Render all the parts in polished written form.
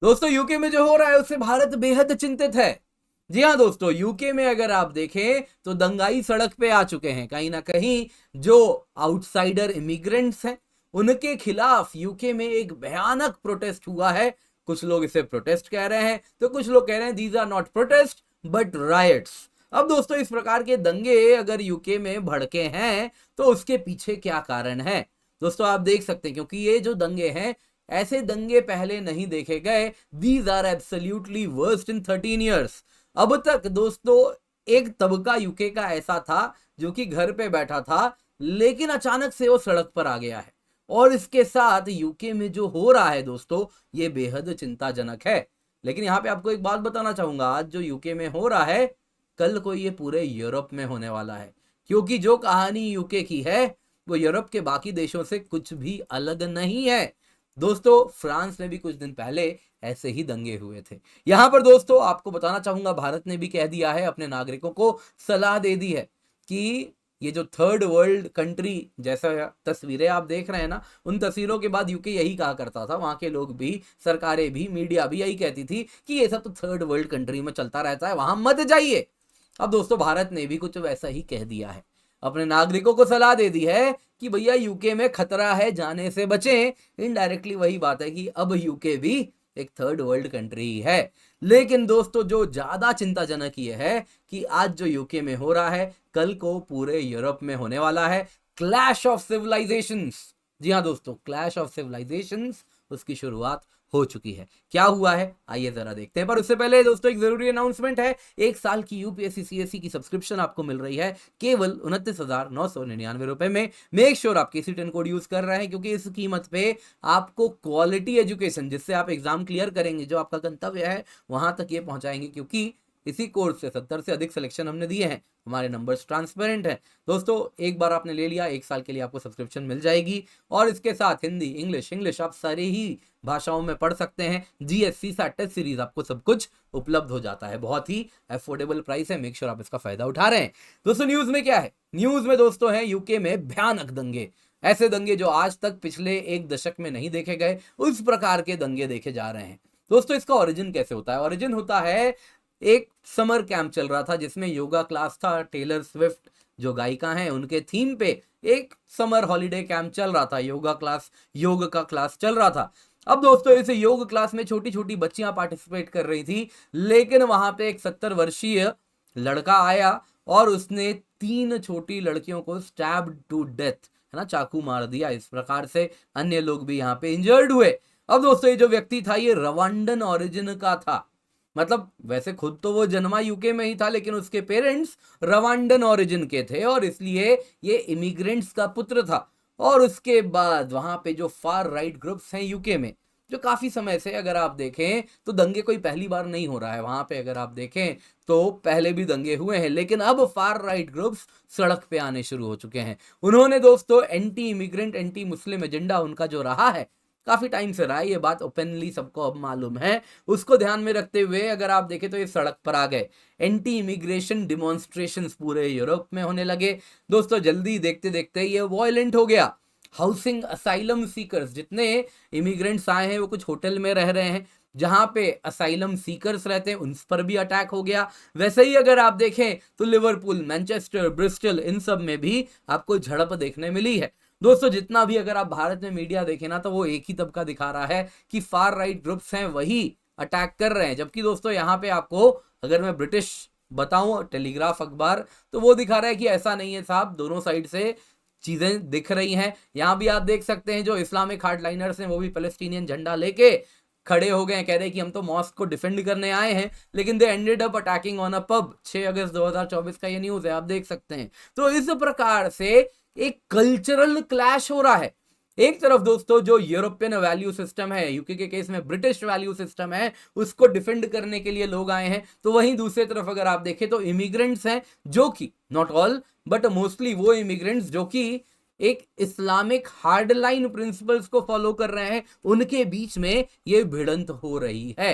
दोस्तों यूके में जो हो रहा है उससे भारत बेहद चिंतित है। जी हाँ दोस्तों, यूके में अगर आप देखें तो दंगाई सड़क पे आ चुके हैं। कहीं ना कहीं जो आउटसाइडर इमिग्रेंट्स हैं उनके खिलाफ यूके में एक भयानक प्रोटेस्ट हुआ है। कुछ लोग इसे प्रोटेस्ट कह रहे हैं तो कुछ लोग कह रहे हैं these are not protest but rights. अब दोस्तों इस प्रकार के दंगे अगर यूके में भड़के हैं तो उसके पीछे क्या कारण है दोस्तों आप देख सकते हैं, क्योंकि ये जो दंगे हैं ऐसे दंगे पहले नहीं देखे गए। These are absolutely worst in 13 years. अब तक दोस्तों एक तबका यूके का ऐसा था जो कि घर पे बैठा था, लेकिन अचानक से वो सड़क पर आ गया है। और इसके साथ यूके में जो हो रहा है दोस्तों ये बेहद चिंताजनक है। लेकिन यहाँ पे आपको एक बात बताना चाहूंगा, आज जो यूके में हो रहा है कल को ये पूरे यूरोप में होने वाला है, क्योंकि जो कहानी यूके की है वो यूरोप के बाकी देशों से कुछ भी अलग नहीं है। दोस्तों फ्रांस में भी कुछ दिन पहले ऐसे ही दंगे हुए थे। यहां पर दोस्तों आपको बताना चाहूंगा भारत ने भी कह दिया है, अपने नागरिकों को सलाह दे दी है कि ये जो थर्ड वर्ल्ड कंट्री जैसा तस्वीरें आप देख रहे हैं ना, उन तस्वीरों के बाद यूके यही कहा करता था, वहां के लोग भी, सरकारें भी, मीडिया भी यही कहती थी कि ये सब तो थर्ड वर्ल्ड कंट्री में चलता रहता है, वहां मत जाइए। अब दोस्तों भारत ने भी कुछ वैसा ही कह दिया है, अपने नागरिकों को सलाह दे दी है कि भैया यूके में खतरा है, जाने से बचें। इनडायरेक्टली वही बात है कि अब यूके भी एक थर्ड वर्ल्ड कंट्री है। लेकिन दोस्तों जो ज्यादा चिंताजनक ये है कि आज जो यूके में हो रहा है कल को पूरे यूरोप में होने वाला है। Clash of civilisations. जी हाँ दोस्तों, क्लैश ऑफ सिविलाइजेशंस उसकी शुरुआत हो चुकी है। क्या हुआ है आइए जरा देखते हैं, पर उससे पहले दोस्तों एक जरूरी अनाउंसमेंट है। 1 साल की यूपीएससी सीएससी की सब्सक्रिप्शन आपको मिल रही है केवल 29,999 रुपए में। मेक श्योर आप KC10 कोड यूज कर रहे हैं, क्योंकि इस कीमत पे आपको क्वालिटी एजुकेशन, जिससे आप एग्जाम क्लियर करेंगे, जो आपका गंतव्य है वहां तक ये पहुंचाएंगे, क्योंकि इसी कोर्स से 70 से अधिक सिलेक्शन हमने दिए हैं। हमारे नंबर्स ट्रांसपेरेंट हैं दोस्तों। एक बार आपने ले लिया, 1 साल के लिए आपको सब्सक्रिप्शन मिल जाएगी, और इसके साथ हिंदी, इंग्लिश आप सारी ही भाषाओं में पढ़ सकते हैं। GSC सैट टेस्ट सीरीज आपको सब कुछ उपलब्ध हो जाता है, बहुत ही अफोर्डेबल प्राइस है। मेक श्योर आप इसका फायदा उठा रहे हैं। दोस्तों न्यूज में क्या है, न्यूज में दोस्तों है यूके में भयानक दंगे। ऐसे दंगे जो आज तक पिछले 1 दशक में नहीं देखे गए, उस प्रकार के दंगे देखे जा रहे हैं। दोस्तों इसका ओरिजिन कैसे होता है? ओरिजिन होता है, एक समर कैंप चल रहा था जिसमें योगा क्लास था। टेलर स्विफ्ट जो गायिका हैं उनके थीम पे एक समर हॉलीडे कैंप चल रहा था, योगा क्लास, योग का क्लास चल रहा था। अब दोस्तों इस योग क्लास में छोटी छोटी बच्चियां पार्टिसिपेट कर रही थी, लेकिन वहां पे एक 70 वर्षीय लड़का आया और उसने 3 छोटी लड़कियों को स्टैब टू डेथ, है ना, चाकू मार दिया। इस प्रकार से अन्य लोग भी यहाँ पे इंजर्ड हुए। अब दोस्तों ये जो व्यक्ति था ये रवांडन ओरिजिन का था, मतलब वैसे खुद तो वो जन्मा यूके में ही था, लेकिन उसके पेरेंट्स रवांडन ओरिजिन के थे और इसलिए ये इमिग्रेंट्स का पुत्र था। और उसके बाद वहां पे जो फार राइट ग्रुप्स हैं यूके में, जो काफी समय से अगर आप देखें तो दंगे कोई पहली बार नहीं हो रहा है वहां पे, अगर आप देखें तो पहले भी दंगे हुए हैं, लेकिन अब फार राइट ग्रुप्स सड़क पे आने शुरू हो चुके हैं। उन्होंने दोस्तों anti immigrant, anti Muslim agenda उनका जो रहा है, काफी टाइम से रहा है, ये बात ओपनली सबको अब मालूम है। उसको ध्यान में रखते हुए अगर आप देखें तो ये सड़क पर आ गए। एंटी इमिग्रेशन डिमॉन्स्ट्रेशंस पूरे यूरोप में होने लगे। दोस्तों जल्दी देखते देखते ये वायलेंट हो गया। हाउसिंग असाइलम सीकर्स, जितने इमिग्रेंट्स आए हैं वो कुछ होटल में रह रहे हैं जहां पे असाइलम सीकर्स रहते हैं, उन पर भी अटैक हो गया। वैसे ही अगर आप देखें तो लिवरपूल, मैनचेस्टर, ब्रिस्टल, इन सब में भी आपको झड़प देखने मिली है। दोस्तों जितना भी अगर आप भारत में मीडिया देखें ना, तो वो एक ही तबका दिखा रहा है कि फार राइट ग्रुप्स हैं वही अटैक कर रहे हैं। जबकि दोस्तों यहाँ पे आपको अगर मैं ब्रिटिश बताऊं, टेलीग्राफ अखबार, तो वो दिखा रहा है कि ऐसा नहीं है साहब, दोनों साइड से चीजें दिख रही हैं। यहाँ भी आप देख सकते हैं जो इस्लामिक हार्डलाइनर्स हैं वो भी पैलेस्टीनियन झंडा लेके खड़े हो गए, कह रहे हैं कि हम तो मॉस्क को डिफेंड करने आए हैं, लेकिन they ended up attacking on a pub. 6 अगस्त 2024 का ये न्यूज है, आप देख सकते हैं। तो इस प्रकार से एक कल्चरल क्लैश हो रहा है। एक तरफ दोस्तों जो यूरोपियन वैल्यू सिस्टम है, यूके के केस में ब्रिटिश वैल्यू सिस्टम है, उसको डिफेंड करने के लिए लोग आए हैं। तो वहीं दूसरी तरफ अगर आप देखें तो इमिग्रेंट्स हैं, जो कि नॉट ऑल बट मोस्टली वो इमिग्रेंट्स जो कि एक इस्लामिक हार्डलाइन प्रिंसिपल्स को फॉलो कर रहे हैं, उनके बीच में ये भिड़ंत हो रही है।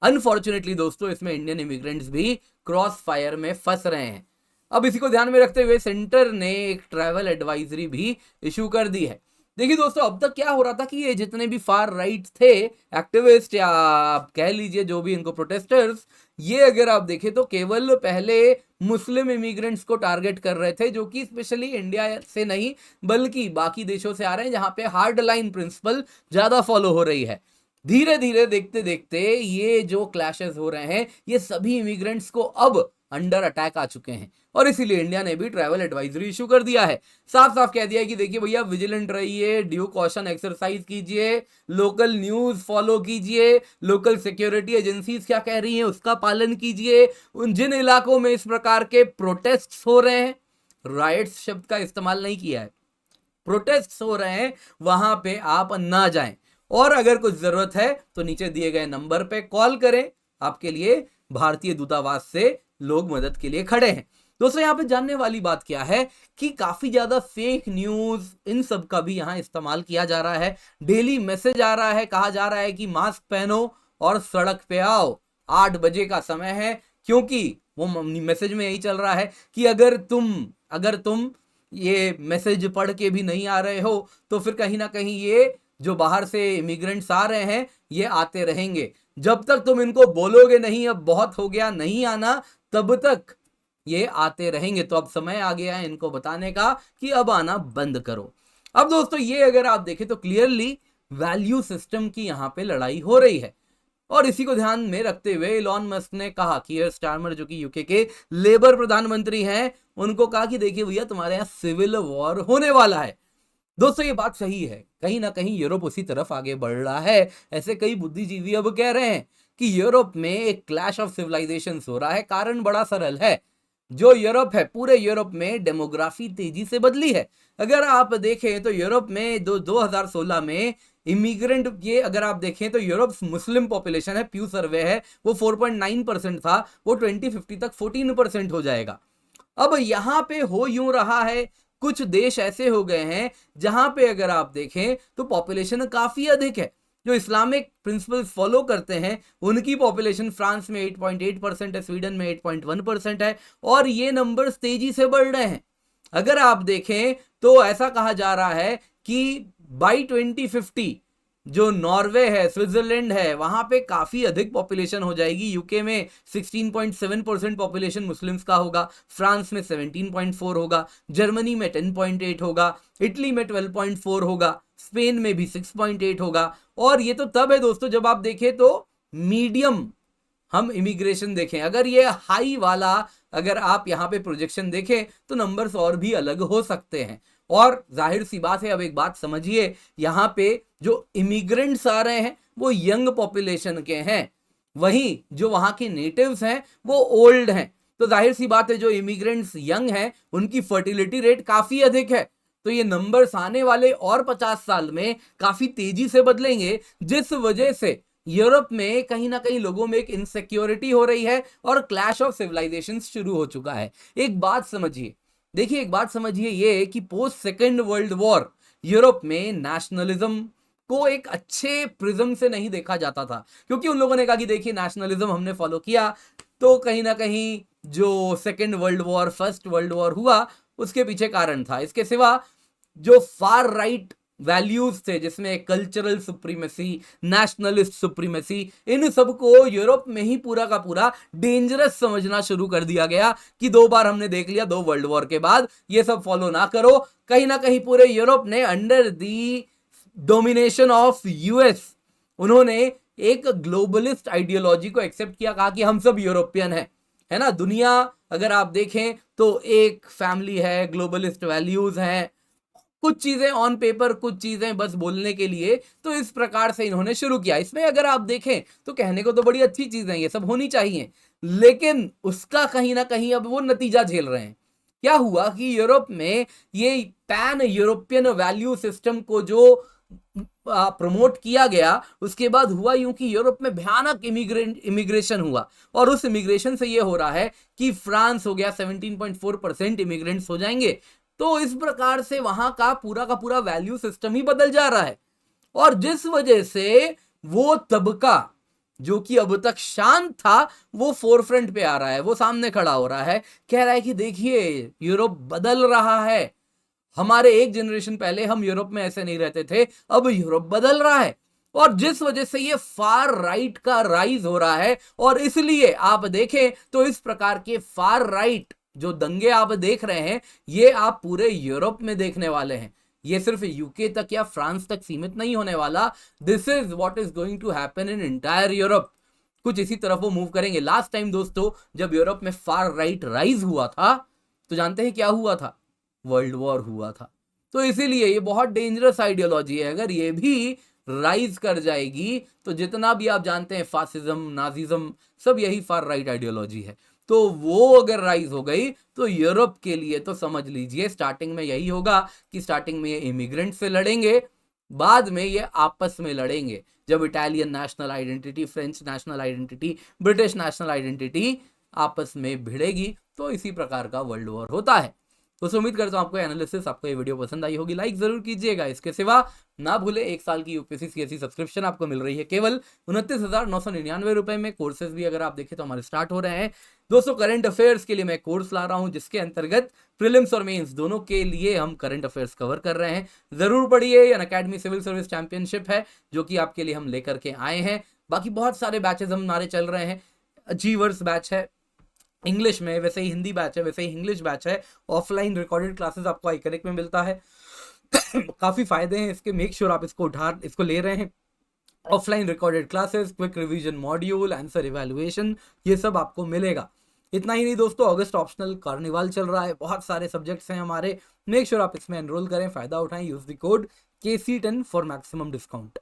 अनफॉर्चुनेटली दोस्तों इसमें इंडियन इमिग्रेंट्स भी क्रॉस फायर में फंस रहे हैं। अब इसी को ध्यान में रखते हुए सेंटर ने एक ट्रैवल एडवाइजरी भी इशू कर दी है। देखिए दोस्तों, अब तक क्या हो रहा था कि ये जितने भी फार राइट थे एक्टिविस्ट, या आप कह लीजिए जो भी इनको प्रोटेस्टर्स, ये अगर आप देखें तो केवल पहले मुस्लिम इमिग्रेंट्स को टारगेट कर रहे थे, जो कि स्पेशली इंडिया से नहीं बल्कि बाकी देशों से आ रहे हैं, जहां पे हार्ड लाइन प्रिंसिपल ज्यादा फॉलो हो रही है। धीरे धीरे देखते देखते ये जो क्लैशेस हो रहे हैं, ये सभी इमिग्रेंट्स को अब अंडर अटैक आ चुके हैं, और इसीलिए इंडिया ने भी ट्रैवल एडवाइजरी इशू कर दिया है। साफ साफ कह दिया है कि देखिए भैया, विजिलेंट रहिए, ड्यू कॉशन एक्सरसाइज कीजिए, लोकल न्यूज फॉलो कीजिए, लोकल सिक्योरिटी एजेंसीज क्या कह रही हैं उसका पालन कीजिए। उन जिन इलाकों में इस प्रकार के प्रोटेस्ट हो रहे हैं, राइट्स शब्द का इस्तेमाल नहीं किया है, प्रोटेस्ट हो रहे हैं, वहां पे आप ना जाएं, और अगर कुछ जरूरत है तो नीचे दिए गए नंबर पे कॉल करें। आपके लिए भारतीय दूतावास से लोग मदद के लिए खड़े हैं। दोस्तों, यहाँ पे जानने वाली बात क्या है कि काफी ज्यादा फेक न्यूज इन सब का भी यहाँ इस्तेमाल किया जा रहा है। डेली मैसेज आ रहा है, कहा जा रहा है कि मास्क पहनो और सड़क पे आओ, 8 बजे का समय है, क्योंकि वो मैसेज में यही चल रहा है कि अगर तुम ये मैसेज पढ़ के भी नहीं आ रहे हो तो फिर कहीं ना कहीं ये जो बाहर से इमिग्रेंट्स आ रहे हैं ये आते रहेंगे। जब तक तुम इनको बोलोगे नहीं अब बहुत हो गया, नहीं आना, तब तक ये आते रहेंगे। तो अब समय आ गया है इनको बताने का कि अब आना बंद करो। अब दोस्तों, ये अगर आप देखें तो क्लियरली वैल्यू सिस्टम की यहां पे लड़ाई हो रही है, और इसी को ध्यान में रखते हुए इलॉन मस्क ने कहा, कियर स्टारमर जो कि यूके के लेबर प्रधानमंत्री हैं, उनको कहा कि देखिए भैया, तुम्हारे यहां सिविल वॉर होने वाला है। दोस्तों, ये बात सही है, कहीं ना कहीं यूरोप उसी तरफ आगे बढ़ रहा है। ऐसे कई बुद्धिजीवी अब कह रहे हैं कि यूरोप में एक क्लैश ऑफ सिविलाइजेशन हो रहा है। कारण बड़ा सरल है, जो यूरोप है, पूरे यूरोप में डेमोग्राफी तेजी से बदली है। अगर आप देखें तो यूरोप में 2016 में इमिग्रेंट ये अगर आप देखें तो यूरोप मुस्लिम पॉपुलेशन है, प्यू सर्वे है, वो 4.9% था, वो 2050 तक 14% हो जाएगा। अब यहां पे हो यूं रहा है, कुछ देश ऐसे हो गए हैं जहां पे अगर आप देखें तो पॉपुलेशन काफी अधिक है, जो इस्लामिक प्रिंसिपल्स फॉलो करते हैं उनकी पॉपुलेशन फ्रांस में 8.8% है, स्वीडन में 8.1% है, और ये नंबर्स तेजी से बढ़ रहे हैं। अगर आप देखें तो ऐसा कहा जा रहा है कि बाई 2050 जो नॉर्वे है, स्विट्जरलैंड है, वहां पे काफी अधिक पॉपुलेशन हो जाएगी। यूके में 16.7% पॉपुलेशन मुस्लिम्स का होगा, फ्रांस में 17.4 होगा, जर्मनी में 10.8 होगा, इटली में 12.4 होगा, स्पेन में भी 6.8 होगा। और ये तो तब है दोस्तों जब आप देखें तो मीडियम हम इमिग्रेशन देखें। अगर ये हाई वाला अगर आप यहां पे प्रोजेक्शन देखें तो नंबर्स और भी अलग हो सकते हैं। और जाहिर सी बात है, अब एक बात समझिए, यहां पे जो इमिग्रेंट्स आ रहे हैं वो यंग पॉपुलेशन के हैं, वहीं जो वहां के नेटिव्स हैं वो ओल्ड हैं। तो जाहिर सी बात है, जो इमिग्रेंट्स यंग हैं उनकी फर्टिलिटी रेट काफी अधिक है। तो ये नंबर्स आने वाले और 50 साल में काफी तेजी से बदलेंगे, जिस वजह से यूरोप में कहीं ना कहीं लोगों में एक इनसिक्योरिटी हो रही है और क्लैश ऑफ सिविलाइजेशन शुरू हो चुका है। एक बात समझिए, देखिए एक बात समझिए ये कि post second world war Europe में नेशनलिज्म को एक अच्छे प्रिज्म से नहीं देखा जाता था, क्योंकि उन लोगों ने कहा कि देखिए नेशनलिज्म हमने फॉलो किया तो कहीं ना कहीं जो second world war, first world war हुआ उसके पीछे कारण था। इसके सिवा जो फार राइट वैल्यूज थे जिसमें कल्चरल सुप्रीमेसी, नेशनलिस्ट सुप्रीमेसी, इन सबको यूरोप में ही पूरा का पूरा डेंजरस समझना शुरू कर दिया गया कि 2 बार हमने देख लिया 2 वर्ल्ड वॉर के बाद, ये सब फॉलो ना करो। कहीं ना कहीं पूरे यूरोप ने under the domination of US उन्होंने एक ग्लोबलिस्ट आइडियोलॉजी को एक्सेप्ट किया, कहा कि हम सब यूरोपियन है ना। दुनिया अगर आप देखें तो एक फैमिली है, ग्लोबलिस्ट वैल्यूज हैं, कुछ चीजें ऑन पेपर, कुछ चीजें बस बोलने के लिए। तो इस प्रकार से इन्होंने शुरू किया। इसमें अगर आप देखें तो कहने को तो बड़ी अच्छी चीजें ये सब होनी चाहिए, लेकिन उसका कहीं ना कहीं अब वो नतीजा झेल रहे हैं। क्या हुआ कि यूरोप में ये पैन यूरोपियन वैल्यू सिस्टम को जो प्रमोट किया गया, उसके बाद हुआ यूं कि यूरोप में भयानक इमिग्रेशन हुआ, और उस इमिग्रेशन से ये हो रहा है कि फ्रांस हो गया 17.4% इमिग्रेंट्स हो जाएंगे। तो इस प्रकार से वहां का पूरा वैल्यू सिस्टम ही बदल जा रहा है, और जिस वजह से वो तबका जो कि अब तक शांत था वो फोरफ्रंट पे आ रहा है, वो सामने खड़ा हो रहा है, कह रहा है कि देखिए यूरोप बदल रहा है, हमारे एक जनरेशन पहले हम यूरोप में ऐसे नहीं रहते थे, अब यूरोप बदल रहा है, और जिस वजह से ये फार राइट का राइज हो रहा है, और इसलिए आप देखें तो इस प्रकार के फार राइट जो दंगे आप देख रहे हैं, ये आप पूरे यूरोप में देखने वाले हैं। ये सिर्फ यूके तक या फ्रांस तक सीमित नहीं होने वाला। This is what is going to happen in entire Europe. कुछ इसी तरफ वो मूव करेंगे। लास्ट टाइम दोस्तों जब यूरोप में फार राइट राइज हुआ था, तो जानते हैं क्या हुआ था? वर्ल्ड वॉर हुआ था। तो इसीलिए ये बहुत डेंजरस आइडियोलॉजी है। अगर ये भी राइज कर जाएगी तो जितना भी आप जानते हैं फासिज्म, नाजिज्म, सब यही फार राइट आइडियोलॉजी है। तो वो अगर राइज हो गई तो यूरोप के लिए तो समझ लीजिए स्टार्टिंग में यही होगा कि स्टार्टिंग में ये इमिग्रेंट से लड़ेंगे, बाद में ये आपस में लड़ेंगे। जब Italian national identity, French national identity, British national identity आपस में भिड़ेगी, तो इसी प्रकार का वर्ल्ड वॉर होता है। तो उम्मीद करता हूं आपको एनालिसिस, आपको ये वीडियो पसंद आई होगी। लाइक जरूर कीजिएगा। इसके सिवा ना भूले 1 साल की यूपीएससी सीएससी सब्सक्रिप्शन आपको मिल रही है केवल 29,999 रुपए में। कोर्सेज भी अगर आप देखें तो हमारे स्टार्ट हो रहे हैं दोस्तों। करंट अफेयर्स के लिए मैं कोर्स ला रहा हूं, जिसके अंतर्गत प्रीलिम्स और मेंस दोनों के लिए हम करंट अफेयर्स कवर कर रहे हैं। जरूर पढ़िए। अनअकैडमी सिविल सर्विस चैंपियनशिप है जो कि आपके लिए हम लेकर के आए हैं। बाकी बहुत सारे बैचेज हमारे चल रहे हैं। अचीवर्स बैच है इंग्लिश में, वैसे ही हिंदी बैच है, वैसे ही इंग्लिश बैच है। ऑफलाइन रिकॉर्डेड क्लासेस आपको आईकनेक्ट में मिलता है। काफी फायदे हैं इसके, मेक श्योर आप इसको ले रहे हैं। Offline recorded classes, quick revision module, answer evaluation, ये सब आपको मिलेगा। इतना ही नहीं दोस्तों, अगस्त ऑप्शनल कार्निवाल चल रहा है, बहुत सारे सब्जेक्ट्स हैं हमारे। मेक श्योर आप इसमें एनरोल करें, फायदा उठाएं। Use the code KC10 for maximum discount.